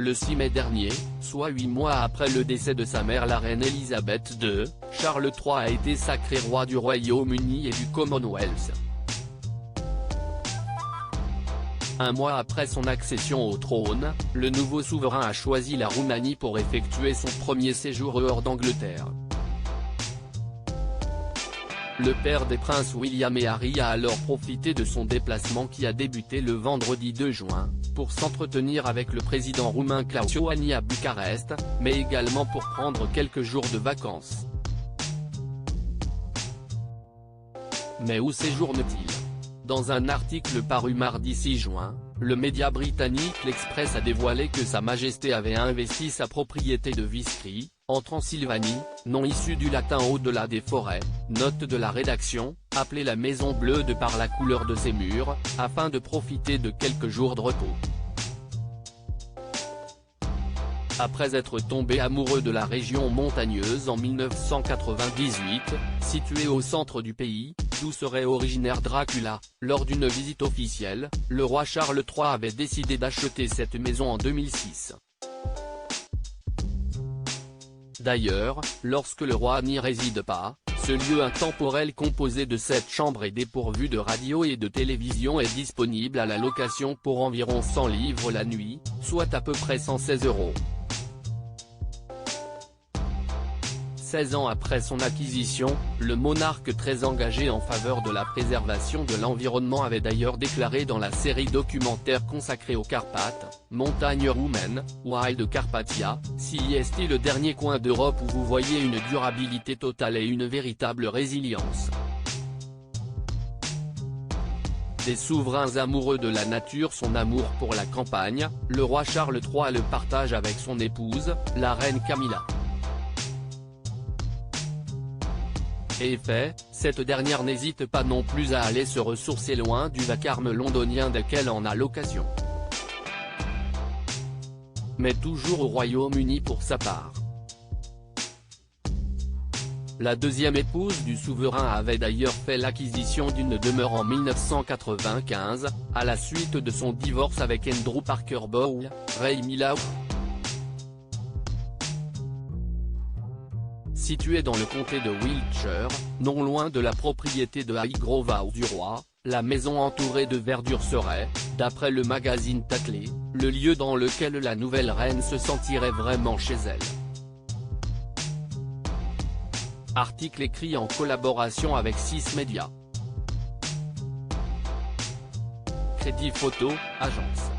Le 6 mai dernier, soit 8 mois après le décès de sa mère la reine Elisabeth II, Charles III a été sacré roi du Royaume-Uni et du Commonwealth. Un mois après son accession au trône, le nouveau souverain a choisi la Roumanie pour effectuer son premier séjour hors d'Angleterre. Le père des princes William et Harry a alors profité de son déplacement qui a débuté le vendredi 2 juin, pour s'entretenir avec le président roumain Klaus Iohannis à Bucarest, mais également pour prendre quelques jours de vacances. Mais où séjourne-t-il ? Dans un article paru mardi 6 juin, le média britannique L'Express a dévoilé que Sa Majesté avait investi sa propriété de Viscry, en Transylvanie, nom issu du latin au-delà des forêts, note de la rédaction, appelée la Maison Bleue de par la couleur de ses murs, afin de profiter de quelques jours de repos. Après être tombé amoureux de la région montagneuse en 1998, située au centre du pays, d'où serait originaire Dracula, lors d'une visite officielle, le roi Charles III avait décidé d'acheter cette maison en 2006. D'ailleurs, lorsque le roi n'y réside pas, ce lieu intemporel composé de 7 chambres et dépourvu de radio et de télévision est disponible à la location pour environ 100 livres la nuit, soit à peu près 116 €. 16 ans après son acquisition, le monarque très engagé en faveur de la préservation de l'environnement avait d'ailleurs déclaré dans la série documentaire consacrée aux Carpates, montagnes roumaines, Wild Carpathia, si est le dernier coin d'Europe où vous voyez une durabilité totale et une véritable résilience. Des souverains amoureux de la nature, son amour pour la campagne, le roi Charles III le partage avec son épouse, la reine Camilla. Et fait, cette dernière n'hésite pas non plus à aller se ressourcer loin du vacarme londonien dès qu'elle en a l'occasion. Mais toujours au Royaume-Uni pour sa part. La deuxième épouse du souverain avait d'ailleurs fait l'acquisition d'une demeure en 1995, à la suite de son divorce avec Andrew Parker Bowl, Ray Millau. Située dans le comté de Wiltshire, non loin de la propriété de Highgrove House du roi, la maison entourée de verdure serait, d'après le magazine Tatley, le lieu dans lequel la nouvelle reine se sentirait vraiment chez elle. Article écrit en collaboration avec 6 médias. Crédit photo, agence.